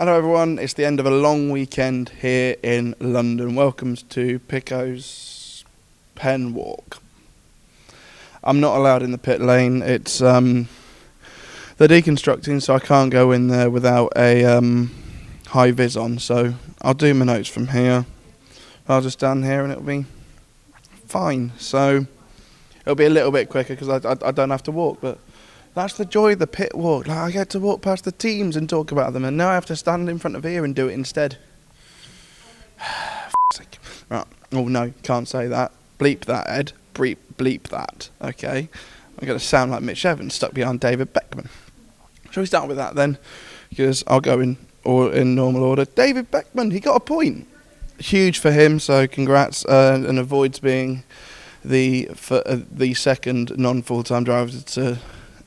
Hello everyone, it's the end of a long weekend here in London. Welcome to Picko's pen walk. I'm not allowed in the pit lane. It's they're deconstructing, so I can't go in there without a hi-vis on. So I'll do my notes from here. I'll just stand here and it'll be fine. So it'll be a little bit quicker because I don't have to walk, but that's the joy of the pit walk. Like, I get to walk past the teams and talk about them, and now I have to stand in front of here and do it instead. Right. Oh no, can't say that. Bleep that, Ed. Bleep that. Okay. I'm going to sound like Mitch Evans stuck behind David Beckman. Shall we start with that then? Because I'll go in normal order. David Beckman, he got a point. Huge for him, so congrats, and avoids being the second non-full-time driver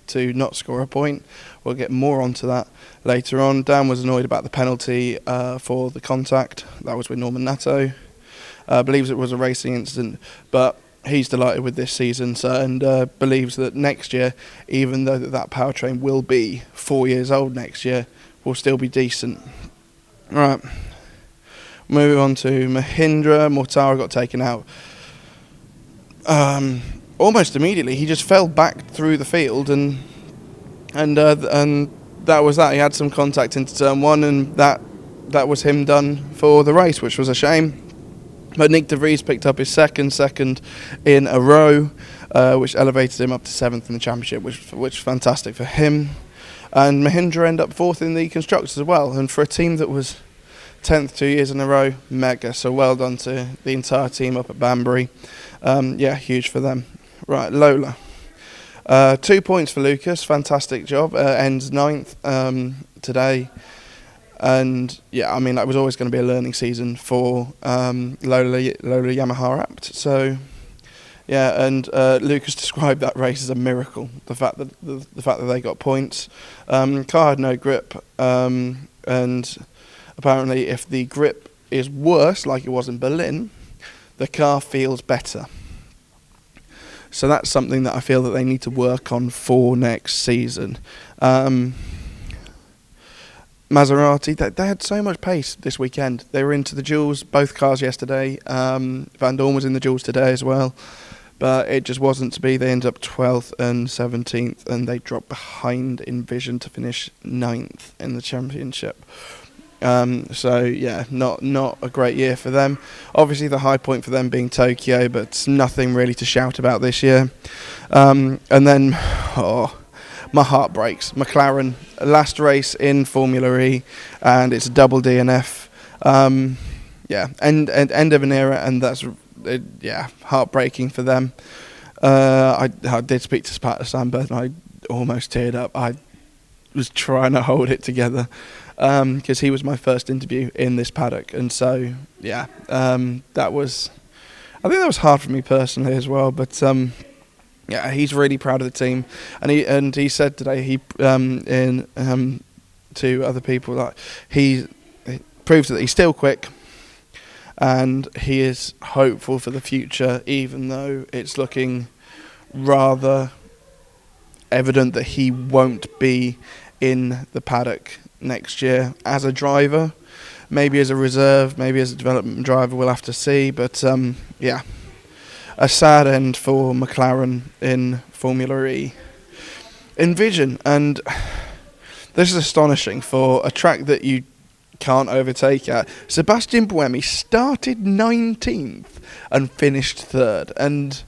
to not score a point. We'll get more onto that later on. Dan was annoyed about the penalty for the contact. That was with Norman Nato. Believes it was a racing incident, but he's delighted with this season, and believes that next year, even though that powertrain will be 4 years old next year, will still be decent. Right. Moving on to Mahindra. Mortara got taken out. Almost immediately, he just fell back through the field, and that was that. He had some contact into turn one, and that was him done for the race, which was a shame. But Nick de Vries picked up his second in a row, which elevated him up to 7th in the championship, which was fantastic for him. And Mahindra ended up 4th in the constructors as well, and for a team that was 10th 2 years in a row, mega. So well done to the entire team up at Banbury. Huge for them. Right, Lola. 2 points for Lucas. Fantastic job. Ends 9th today. And yeah, I mean, that was always going to be a learning season for Lola Yamaha Apt. So yeah, and Lucas described that race as a miracle. The fact that they got points. Car had no grip, and apparently, if the grip is worse, like it was in Berlin, the car feels better. So that's something that I feel that they need to work on for next season. Maserati, they had so much pace this weekend. They were into the duels, both cars yesterday. Van Dorn was in the duels today as well. But it just wasn't to be. They ended up 12th and 17th, and they dropped behind Envision to finish 9th in the championship. So yeah, not a great year for them. Obviously the high point for them being Tokyo, but nothing really to shout about this year. And then, my heart breaks. McLaren, last race in Formula E, and it's a double DNF. End of an era, and that's heartbreaking for them. I did speak to Sandberg, and I almost teared up. I was trying to hold it together. Because he was my first interview in this paddock, and so I think that was hard for me personally as well. But he's really proud of the team, and he said today to other people that he proves that he's still quick, and he is hopeful for the future, even though it's looking rather evident that he won't be in the paddock next year as a driver. Maybe as a reserve, maybe as a development driver, we'll have to see. But a sad end for McLaren in Formula E. Envision, and this is astonishing for a track that you can't overtake at. Sebastian Buemi started 19th and finished 3rd, and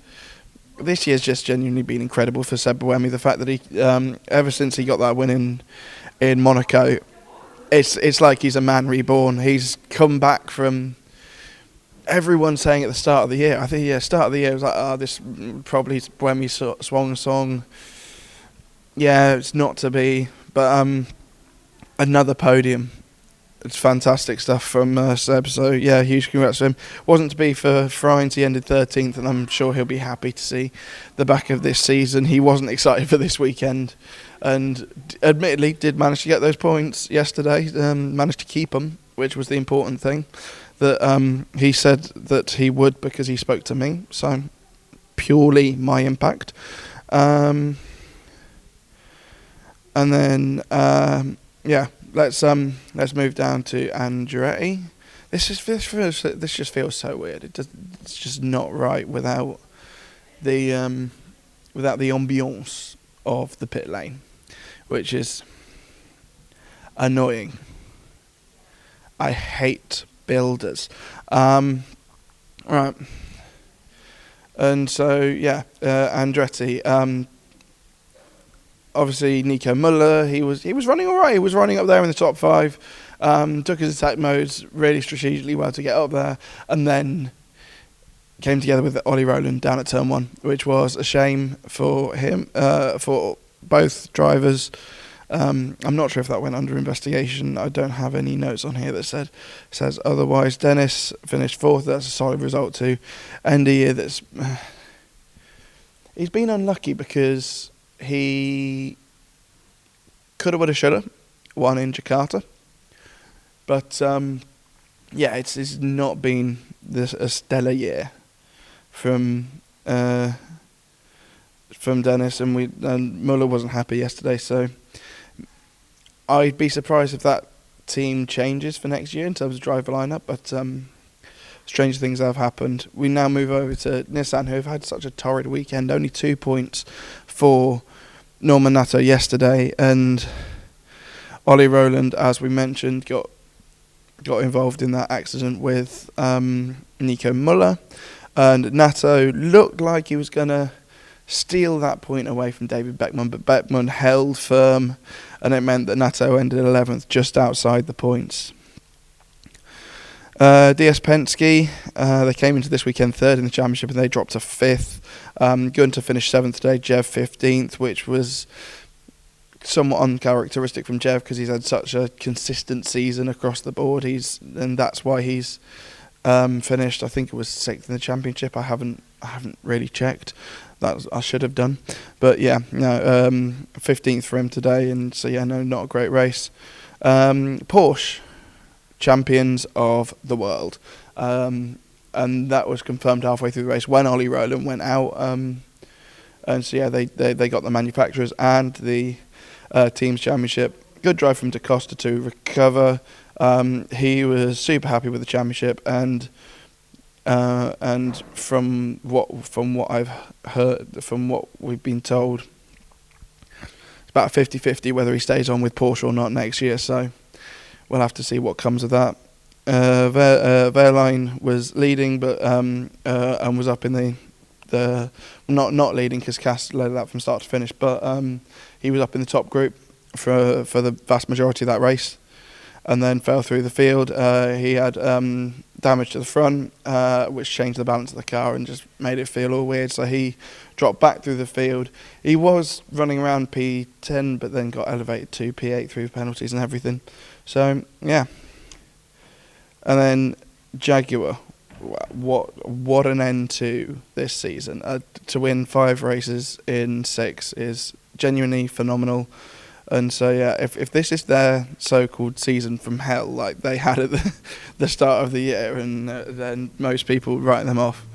this year's just genuinely been incredible for Seb Buemi. The fact that he, ever since he got that win in Monaco, it's like he's a man reborn. He's come back from everyone saying at the start of the year. I think start of the year was like, this probably is Buemi's swan song. Yeah, it's not to be, but another podium. It's fantastic stuff from Seb. So yeah, huge congrats to him. Wasn't to be for Frines. He ended 13th, and I'm sure he'll be happy to see the back of this season. He wasn't excited for this weekend, and admittedly did manage to get those points yesterday. Managed to keep them, which was the important thing. That he said that he would because he spoke to me. So purely my impact. And then let's move down to Andretti. This just feels so weird. It's just not right without the ambiance of the pit lane, which is annoying. I hate builders. Right. And so Andretti. Obviously, Nico Muller. He was running all right. He was running up there in the top 5. Took his attack modes really strategically well to get up there, and then came together with Ollie Rowland down at turn 1, which was a shame for him, for both drivers. I'm not sure if that went under investigation. I don't have any notes on here that says otherwise. Dennis finished 4th. That's a solid result to end a year that's. He's been unlucky because he coulda, woulda, shoulda won in Jakarta, but it's not been a stellar year from Dennis, and Muller wasn't happy yesterday. So I'd be surprised if that team changes for next year in terms of driver lineup, but strange things have happened. We now move over to Nissan, who have had such a torrid weekend. Only 2 points for Norman Nato yesterday, and Ollie Rowland, as we mentioned, got involved in that accident with Nico Muller, and Nato looked like he was going to steal that point away from David Beckman, but Beckman held firm, and it meant that Nato ended 11th, just outside the points. DS Penske, they came into this weekend 3rd in the championship, and they dropped to 5th. Gunter finished 7th today, Jev 15th, which was somewhat uncharacteristic from Jev because he's had such a consistent season across the board. And that's why he's finished. I think it was 6th in the championship. I haven't really checked. I should have done, but 15th for him today, and so not a great race. Porsche, champions of the world, and that was confirmed halfway through the race when Ollie Rowland went out, and so they got the manufacturers and the teams championship. Good drive from Da Costa to recover. He was super happy with the championship, and from what I've heard, from what we've been told, it's about 50-50 whether he stays on with Porsche or not next year. So we'll have to see what comes of that. Wehrlein was leading, but and was up in the not leading because Cass led that from start to finish, but he was up in the top group for the vast majority of that race, and then fell through the field. He had damage to the front, which changed the balance of the car and just made it feel all weird. So he dropped back through the field. He was running around P10, but then got elevated to P8 through penalties and everything. So yeah. And then Jaguar, what an end to this season. To win 5 races in 6 is genuinely phenomenal. And so if this is their so-called season from hell, like they had at the start of the year, and then most people write them off,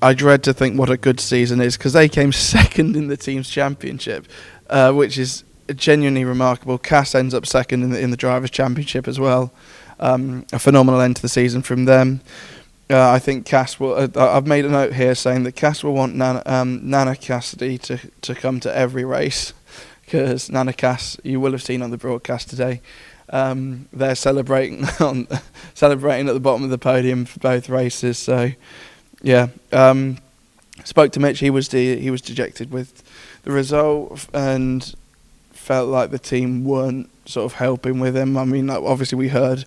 I dread to think what a good season is, because they came second in the team's championship, which is genuinely remarkable. Cass ends up second in the drivers' championship as well. A phenomenal end to the season from them. I think Cass will. I've made a note here saying that Cass will want Nana Cassidy to come to every race, because Nana Cass, you will have seen on the broadcast today, they're celebrating at the bottom of the podium for both races. So yeah, spoke to Mitch. He was dejected with the result and felt like the team weren't sort of helping with him. I mean, like, obviously we heard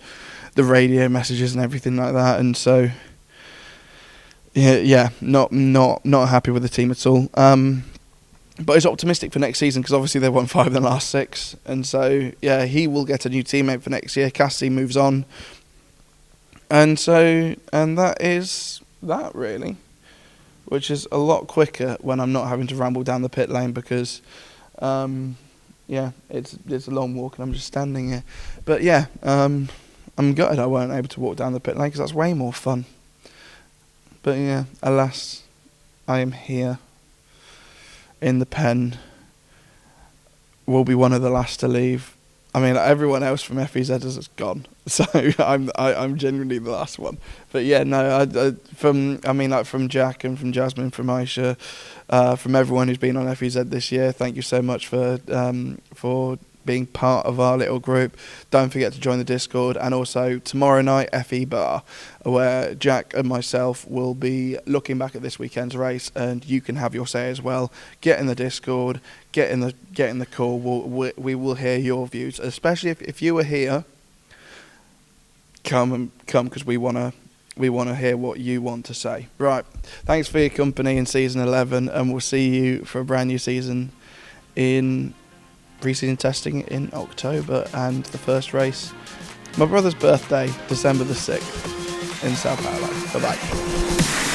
the radio messages and everything like that, and so not happy with the team at all. But he's optimistic for next season because obviously they won 5 in the last 6, and so he will get a new teammate for next year. Cassidy moves on, and that is that really, which is a lot quicker when I'm not having to ramble down the pit lane because. It's a long walk and I'm just standing here. But I'm gutted I weren't able to walk down the pit lane because that's way more fun. But alas, I am here in the pen. Will be one of the last to leave. I mean, everyone else from FEZ has gone, so I'm genuinely the last one. But yeah, no, from Jack and from Jasmine, from Aisha, from everyone who's been on FEZ this year, thank you so much for being part of our little group. Don't forget to join the Discord, and also tomorrow night FE Bar, where Jack and myself will be looking back at this weekend's race, and you can have your say as well. Get in the Discord, get in the call. We will hear your views, especially if you were here. Come because we wanna hear what you want to say. Right, thanks for your company in season 11, and we'll see you for a brand new season in pre-season testing in October, and the first race, my brother's birthday, December the 6th in Sao Paulo. Bye bye.